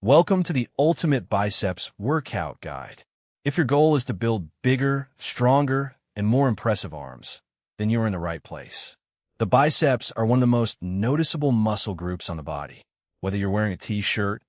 Welcome to the Ultimate Biceps Workout Guide. If your goal is to build bigger, stronger, and more impressive arms, then you're in the right place. The biceps are one of the most noticeable muscle groups on the body. Whether you're wearing a t-shirt,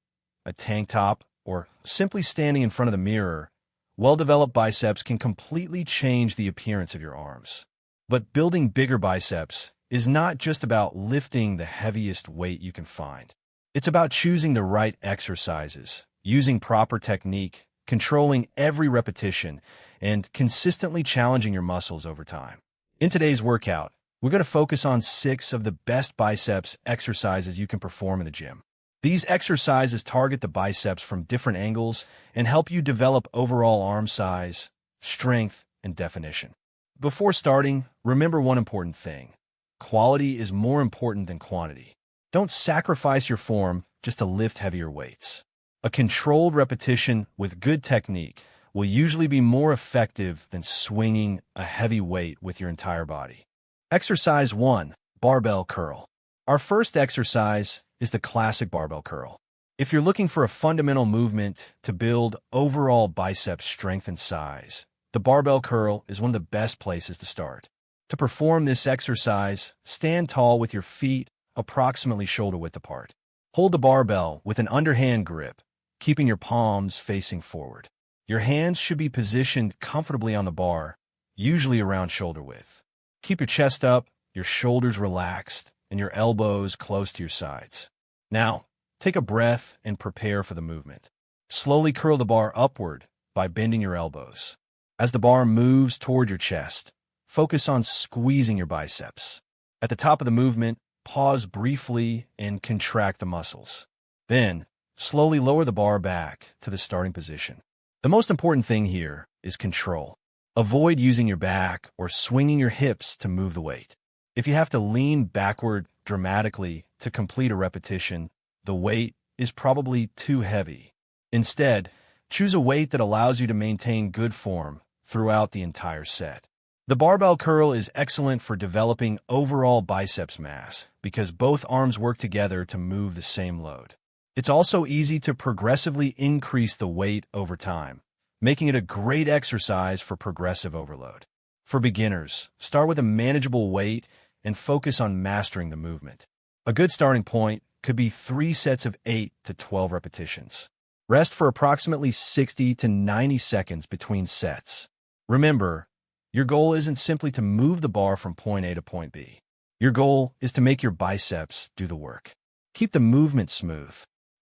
a tank top, or simply standing in front of the mirror, well-developed biceps can completely change the appearance of your arms. But building bigger biceps is not just about lifting the heaviest weight you can find. It's about choosing the right exercises, using proper technique, controlling every repetition, and consistently challenging your muscles over time. In today's workout, we're going to focus on 6 of the best biceps exercises you can perform in the gym. These exercises target the biceps from different angles and help you develop overall arm size, strength, and definition. Before starting, remember one important thing. Quality is more important than quantity. Don't sacrifice your form just to lift heavier weights. A controlled repetition with good technique will usually be more effective than swinging a heavy weight with your entire body. Exercise 1. Barbell curl. Our first exercise is the classic barbell curl. If you're looking for a fundamental movement to build overall bicep strength and size, the barbell curl is one of the best places to start. To perform this exercise, stand tall with your feet approximately shoulder width apart. Hold the barbell with an underhand grip, keeping your palms facing forward. Your hands should be positioned comfortably on the bar, usually around shoulder width. Keep your chest up, your shoulders relaxed, and your elbows close to your sides. Now, take a breath and prepare for the movement. Slowly curl the bar upward by bending your elbows. As the bar moves toward your chest, focus on squeezing your biceps. At the top of the movement, pause briefly and contract the muscles. Then, slowly lower the bar back to the starting position. The most important thing here is control. Avoid using your back or swinging your hips to move the weight. If you have to lean backward dramatically to complete a repetition, the weight is probably too heavy. Instead, choose a weight that allows you to maintain good form throughout the entire set. The barbell curl is excellent for developing overall biceps mass because both arms work together to move the same load. It's also easy to progressively increase the weight over time, making it a great exercise for progressive overload. For beginners, start with a manageable weight and focus on mastering the movement. A good starting point could be 3 sets of 8 to 12 repetitions. Rest for approximately 60 to 90 seconds between sets. Remember, your goal isn't simply to move the bar from point A to point B. Your goal is to make your biceps do the work. Keep the movement smooth.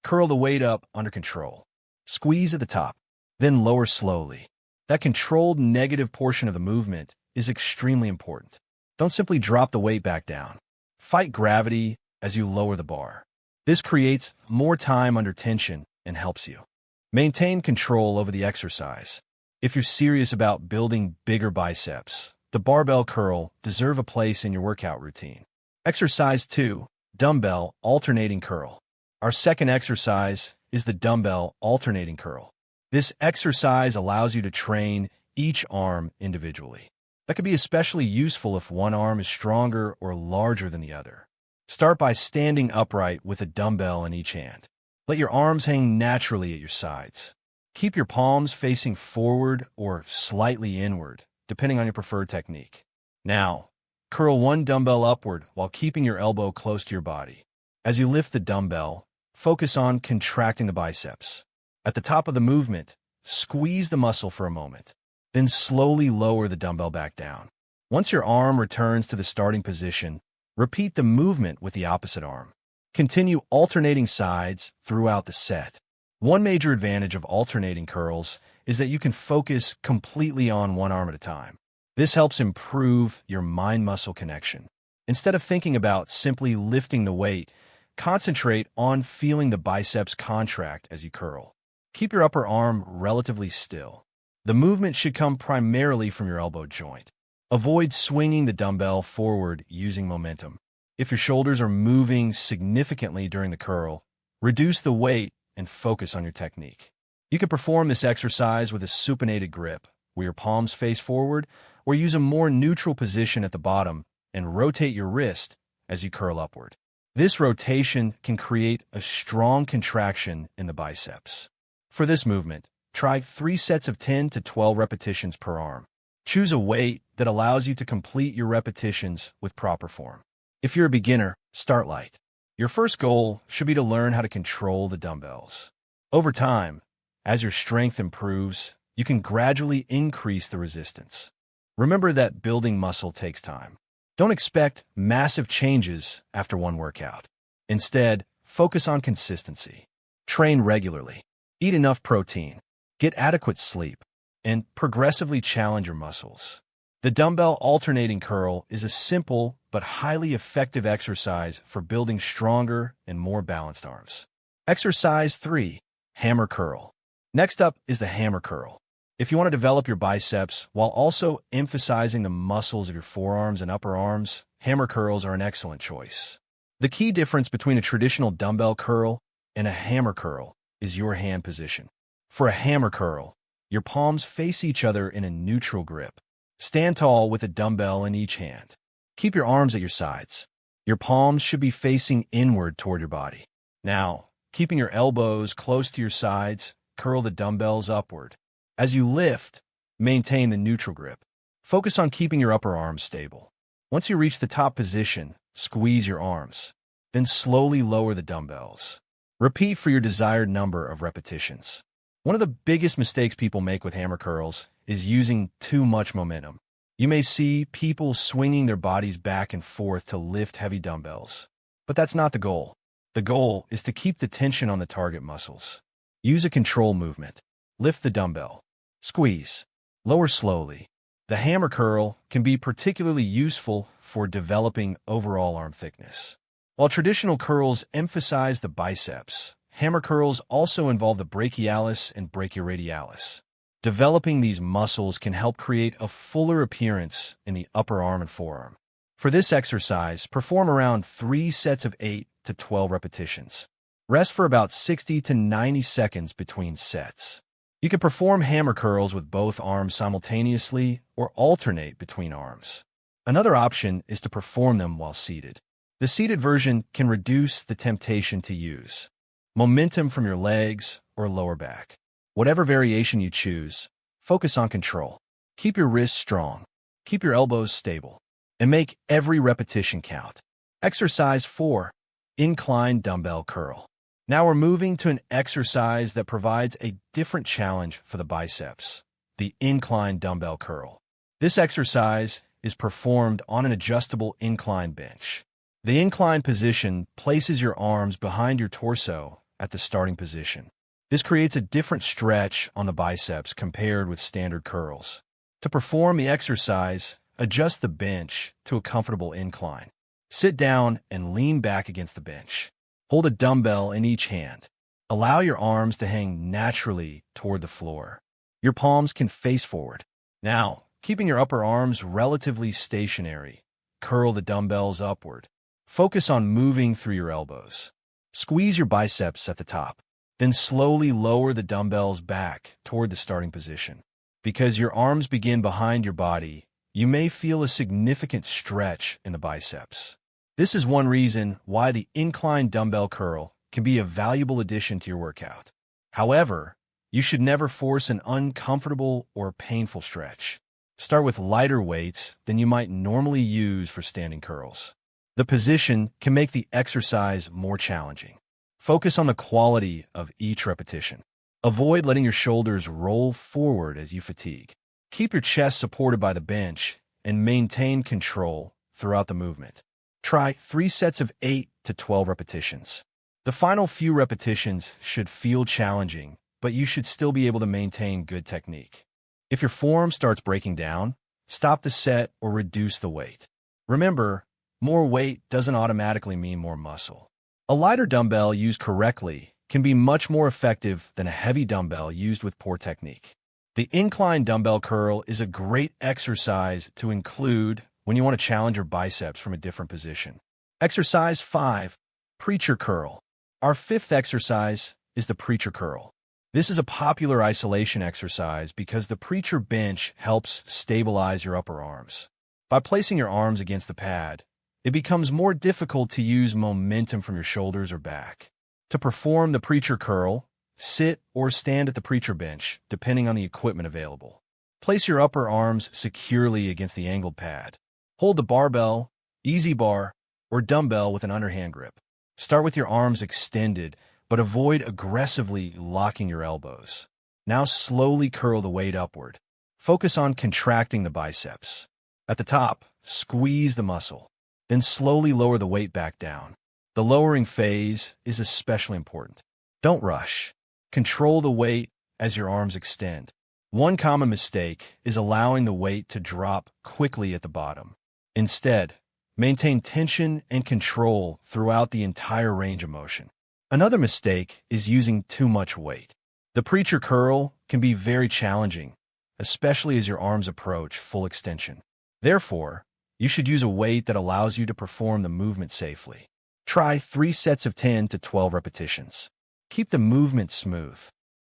Curl the weight up under control. Squeeze at the top, then lower slowly. That controlled negative portion of the movement is extremely important. Don't simply drop the weight back down. Fight gravity as you lower the bar. This creates more time under tension and helps you maintain control over the exercise. If you're serious about building bigger biceps, the barbell curl deserves a place in your workout routine. Exercise 2. Dumbbell alternating curl. Our second exercise is the dumbbell alternating curl. This exercise allows you to train each arm individually. That could be especially useful if one arm is stronger or larger than the other. Start by standing upright with a dumbbell in each hand. Let your arms hang naturally at your sides. Keep your palms facing forward or slightly inward, depending on your preferred technique. Now, curl one dumbbell upward while keeping your elbow close to your body. As you lift the dumbbell, focus on contracting the biceps. At the top of the movement, squeeze the muscle for a moment, then slowly lower the dumbbell back down. Once your arm returns to the starting position, repeat the movement with the opposite arm. Continue alternating sides throughout the set. One major advantage of alternating curls is that you can focus completely on one arm at a time. This helps improve your mind-muscle connection. Instead of thinking about simply lifting the weight, concentrate on feeling the biceps contract as you curl. Keep your upper arm relatively still. The movement should come primarily from your elbow joint. Avoid swinging the dumbbell forward using momentum. If your shoulders are moving significantly during the curl, reduce the weight and focus on your technique. You can perform this exercise with a supinated grip, where your palms face forward, or use a more neutral position at the bottom and rotate your wrist as you curl upward. This rotation can create a strong contraction in the biceps. For this movement, try 3 sets of 10 to 12 repetitions per arm. Choose a weight that allows you to complete your repetitions with proper form. If you're a beginner, start light. Your first goal should be to learn how to control the dumbbells. Over time, as your strength improves, you can gradually increase the resistance. Remember that building muscle takes time. Don't expect massive changes after one workout. Instead, focus on consistency. Train regularly. Eat enough protein. Get adequate sleep. And progressively challenge your muscles. The dumbbell alternating curl is a simple but highly effective exercise for building stronger and more balanced arms. Exercise 3. Hammer curl. Next up is the hammer curl. If you want to develop your biceps while also emphasizing the muscles of your forearms and upper arms, hammer curls are an excellent choice. The key difference between a traditional dumbbell curl and a hammer curl is your hand position. For a hammer curl, your palms face each other in a neutral grip. Stand tall with a dumbbell in each hand. Keep your arms at your sides. Your palms should be facing inward toward your body. Now, keeping your elbows close to your sides, curl the dumbbells upward. As you lift, maintain the neutral grip. Focus on keeping your upper arms stable. Once you reach the top position, squeeze your arms. Then slowly lower the dumbbells. Repeat for your desired number of repetitions. One of the biggest mistakes people make with hammer curls is using too much momentum. You may see people swinging their bodies back and forth to lift heavy dumbbells. But that's not the goal. The goal is to keep the tension on the target muscles. Use a control movement. Lift the dumbbell. Squeeze. Lower slowly. The hammer curl can be particularly useful for developing overall arm thickness. While traditional curls emphasize the biceps, hammer curls also involve the brachialis and brachioradialis. Developing these muscles can help create a fuller appearance in the upper arm and forearm. For this exercise, perform around 3 sets of 8 to 12 repetitions. Rest for about 60 to 90 seconds between sets. You can perform hammer curls with both arms simultaneously or alternate between arms. Another option is to perform them while seated. The seated version can reduce the temptation to use momentum from your legs or lower back. Whatever variation you choose, focus on control. Keep your wrists strong, keep your elbows stable, and make every repetition count. Exercise 4. Incline dumbbell curl. Now we're moving to an exercise that provides a different challenge for the biceps, the incline dumbbell curl. This exercise is performed on an adjustable incline bench. The incline position places your arms behind your torso at the starting position. This creates a different stretch on the biceps compared with standard curls. To perform the exercise, adjust the bench to a comfortable incline. Sit down and lean back against the bench. Hold a dumbbell in each hand. Allow your arms to hang naturally toward the floor. Your palms can face forward. Now, keeping your upper arms relatively stationary, curl the dumbbells upward. Focus on moving through your elbows. Squeeze your biceps at the top. Then slowly lower the dumbbells back toward the starting position. Because your arms begin behind your body, you may feel a significant stretch in the biceps. This is one reason why the incline dumbbell curl can be a valuable addition to your workout. However, you should never force an uncomfortable or painful stretch. Start with lighter weights than you might normally use for standing curls. The position can make the exercise more challenging. Focus on the quality of each repetition. Avoid letting your shoulders roll forward as you fatigue. Keep your chest supported by the bench and maintain control throughout the movement. Try 3 sets of 8 to 12 repetitions. The final few repetitions should feel challenging, but you should still be able to maintain good technique. If your form starts breaking down, stop the set or reduce the weight. Remember, more weight doesn't automatically mean more muscle. A lighter dumbbell used correctly can be much more effective than a heavy dumbbell used with poor technique. The incline dumbbell curl is a great exercise to include when you want to challenge your biceps from a different position. Exercise 5. Preacher curl. Our 5th exercise is the preacher curl. This is a popular isolation exercise because the preacher bench helps stabilize your upper arms. By placing your arms against the pad, it becomes more difficult to use momentum from your shoulders or back. To perform the preacher curl, sit or stand at the preacher bench, depending on the equipment available. Place your upper arms securely against the angled pad. Hold the barbell, easy bar, or dumbbell with an underhand grip. Start with your arms extended, but avoid aggressively locking your elbows. Now slowly curl the weight upward. Focus on contracting the biceps. At the top, squeeze the muscle. Then slowly lower the weight back down. The lowering phase is especially important. Don't rush. Control the weight as your arms extend. One common mistake is allowing the weight to drop quickly at the bottom. Instead, maintain tension and control throughout the entire range of motion. Another mistake is using too much weight. The preacher curl can be very challenging, especially as your arms approach full extension. Therefore, you should use a weight that allows you to perform the movement safely. Try 3 sets of 10 to 12 repetitions. Keep the movement smooth.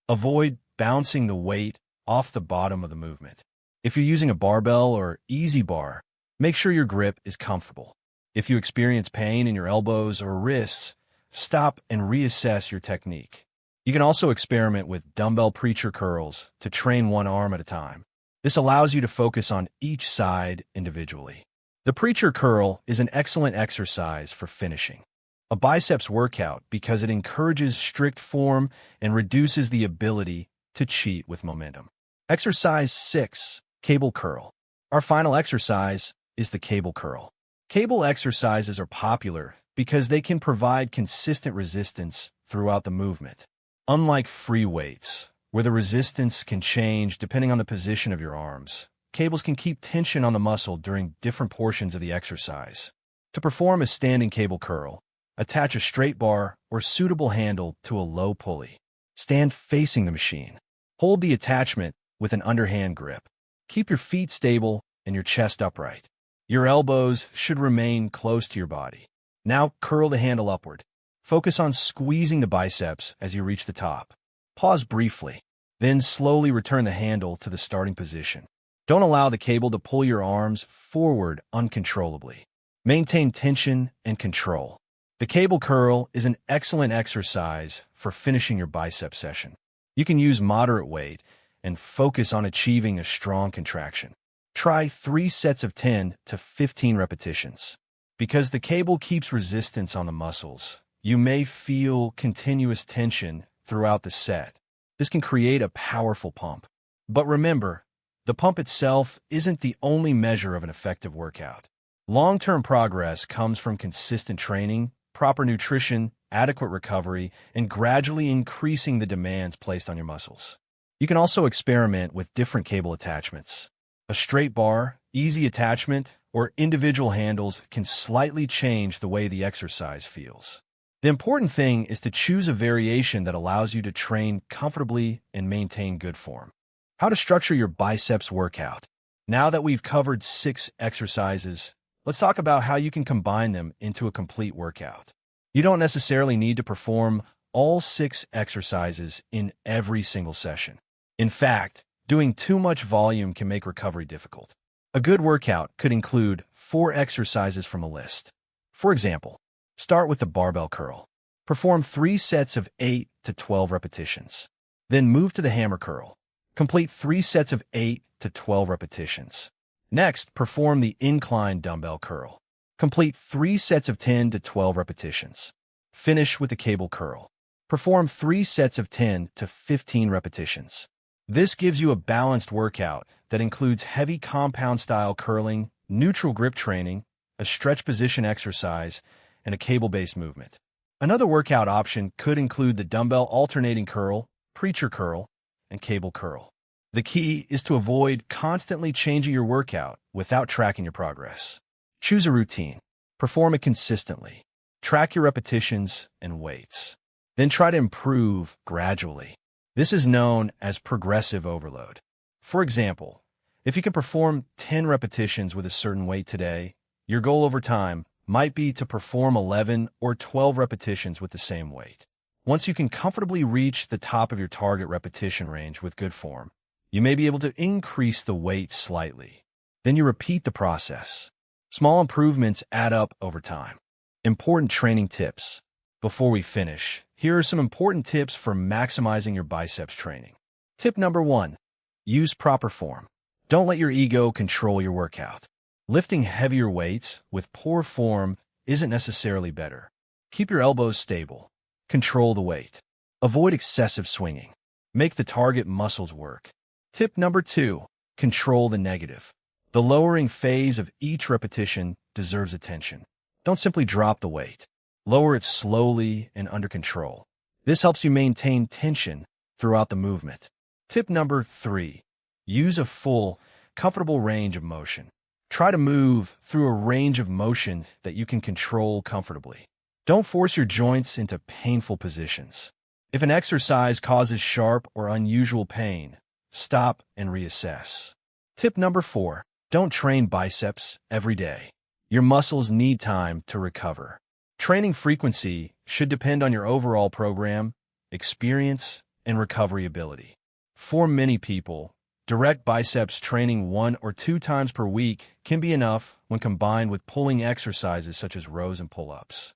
Avoid bouncing the weight off the bottom of the movement. If you're using a barbell or easy bar, make sure your grip is comfortable. If you experience pain in your elbows or wrists, stop and reassess your technique. You can also experiment with dumbbell preacher curls to train one arm at a time. This allows you to focus on each side individually. The preacher curl is an excellent exercise for finishing a biceps workout because it encourages strict form and reduces the ability to cheat with momentum. Exercise 6, cable curl. Our final exercise is the cable curl. Cable exercises are popular because they can provide consistent resistance throughout the movement. Unlike free weights, where the resistance can change depending on the position of your arms, cables can keep tension on the muscle during different portions of the exercise. To perform a standing cable curl, attach a straight bar or suitable handle to a low pulley. Stand facing the machine. Hold the attachment with an underhand grip. Keep your feet stable and your chest upright. Your elbows should remain close to your body. Now curl the handle upward. Focus on squeezing the biceps as you reach the top. Pause briefly, then slowly return the handle to the starting position. Don't allow the cable to pull your arms forward uncontrollably. Maintain tension and control. The cable curl is an excellent exercise for finishing your bicep session. You can use moderate weight and focus on achieving a strong contraction. Try 3 sets of 10 to 15 repetitions. Because the cable keeps resistance on the muscles, you may feel continuous tension throughout the set. This can create a powerful pump. But remember, the pump itself isn't the only measure of an effective workout. Long-term progress comes from consistent training, proper nutrition, adequate recovery, and gradually increasing the demands placed on your muscles. You can also experiment with different cable attachments. A straight bar, easy attachment, or individual handles can slightly change the way the exercise feels. The important thing is to choose a variation that allows you to train comfortably and maintain good form. How to structure your biceps workout. Now that we've covered 6 exercises, let's talk about how you can combine them into a complete workout. You don't necessarily need to perform all 6 exercises in every single session. In fact, doing too much volume can make recovery difficult. A good workout could include 4 exercises from a list. For example, start with the barbell curl. Perform 3 sets of 8 to 12 repetitions. Then move to the hammer curl. Complete 3 sets of 8 to 12 repetitions. Next, perform the incline dumbbell curl. Complete 3 sets of 10 to 12 repetitions. Finish with the cable curl. Perform 3 sets of 10 to 15 repetitions. This gives you a balanced workout that includes heavy compound-style curling, neutral grip training, a stretch position exercise, and a cable-based movement. Another workout option could include the dumbbell alternating curl, preacher curl, and cable curl. The key is to avoid constantly changing your workout without tracking your progress. Choose a routine. Perform it consistently. Track your repetitions and weights. Then try to improve gradually. This is known as progressive overload. For example, if you can perform 10 repetitions with a certain weight today, your goal over time might be to perform 11 or 12 repetitions with the same weight. Once you can comfortably reach the top of your target repetition range with good form, you may be able to increase the weight slightly. Then you repeat the process. Small improvements add up over time. Important training tips. Before we finish, here are some important tips for maximizing your biceps training. Tip number 1. Use proper form. Don't let your ego control your workout. Lifting heavier weights with poor form isn't necessarily better. Keep your elbows stable. Control the weight. Avoid excessive swinging. Make the target muscles work. Tip number 2. Control the negative. The lowering phase of each repetition deserves attention. Don't simply drop the weight. Lower it slowly and under control. This helps you maintain tension throughout the movement. Tip number 3. Use a full, comfortable range of motion. Try to move through a range of motion that you can control comfortably. Don't force your joints into painful positions. If an exercise causes sharp or unusual pain, stop and reassess. Tip number 4. Don't train biceps every day. Your muscles need time to recover. Training frequency should depend on your overall program, experience, and recovery ability. For many people, direct biceps training 1 or 2 times per week can be enough when combined with pulling exercises such as rows and pull-ups.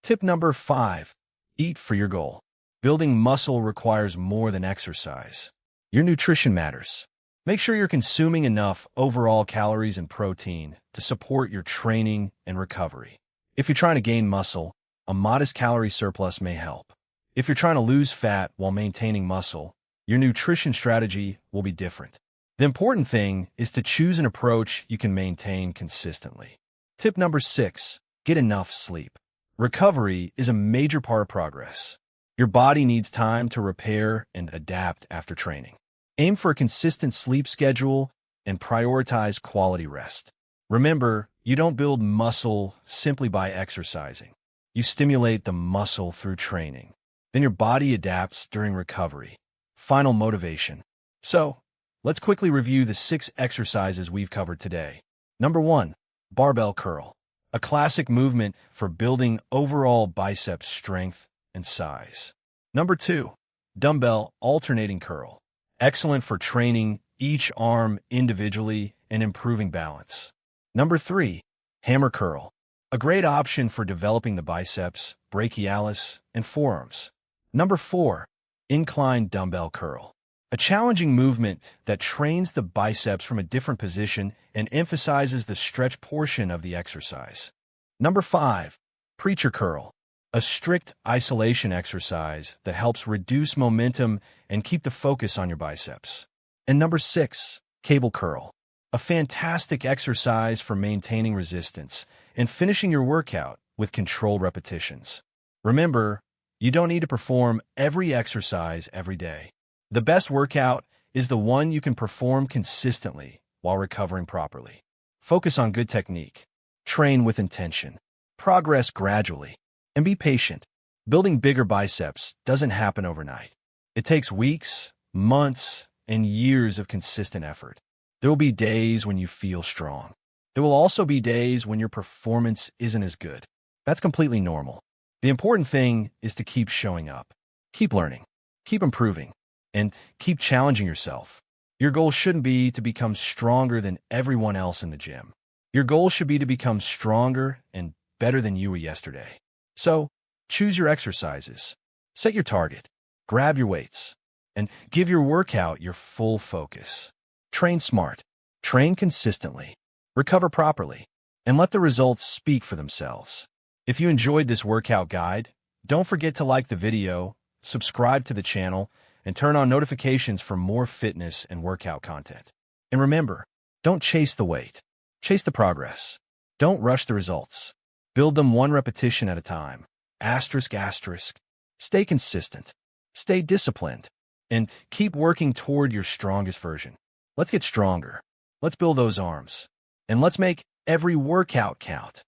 Tip number 5. Eat for your goal. Building muscle requires more than exercise. Your nutrition matters. Make sure you're consuming enough overall calories and protein to support your training and recovery. If you're trying to gain muscle, a modest calorie surplus may help. If you're trying to lose fat while maintaining muscle, your nutrition strategy will be different. The important thing is to choose an approach you can maintain consistently. Tip number 6. Get enough sleep. Recovery is a major part of progress. Your body needs time to repair and adapt after training. Aim for a consistent sleep schedule and prioritize quality rest. Remember, you don't build muscle simply by exercising. You stimulate the muscle through training. Then your body adapts during recovery. Final motivation. So, let's quickly review the 6 exercises we've covered today. Number 1. Barbell curl. A classic movement for building overall biceps strength and size. Number 2. Dumbbell alternating curl. Excellent for training each arm individually and improving balance. Number 3. Hammer curl. A great option for developing the biceps, brachialis, and forearms. Number 4. Incline dumbbell curl. A challenging movement that trains the biceps from a different position and emphasizes the stretch portion of the exercise. Number 5. Preacher curl. A strict isolation exercise that helps reduce momentum and keep the focus on your biceps. And number 6. Cable curl. A fantastic exercise for maintaining resistance and finishing your workout with controlled repetitions. Remember, you don't need to perform every exercise every day. The best workout is the one you can perform consistently while recovering properly. Focus on good technique. Train with intention. Progress gradually. And be patient. Building bigger biceps doesn't happen overnight. It takes weeks, months, and years of consistent effort. There will be days when you feel strong. There will also be days when your performance isn't as good. That's completely normal. The important thing is to keep showing up. Keep learning. Keep improving. And keep challenging yourself. Your goal shouldn't be to become stronger than everyone else in the gym. Your goal should be to become stronger and better than you were yesterday. So, choose your exercises. Set your target. Grab your weights. And give your workout your full focus. Train smart. Train consistently. Recover properly. And let the results speak for themselves. If you enjoyed this workout guide, don't forget to like the video, subscribe to the channel, and turn on notifications for more fitness and workout content. And remember, don't chase the weight. Chase the progress. Don't rush the results. Build them 1 repetition at a time. Asterisk, asterisk. Stay consistent. Stay disciplined. And keep working toward your strongest version. Let's get stronger. Let's build those arms. And let's make every workout count.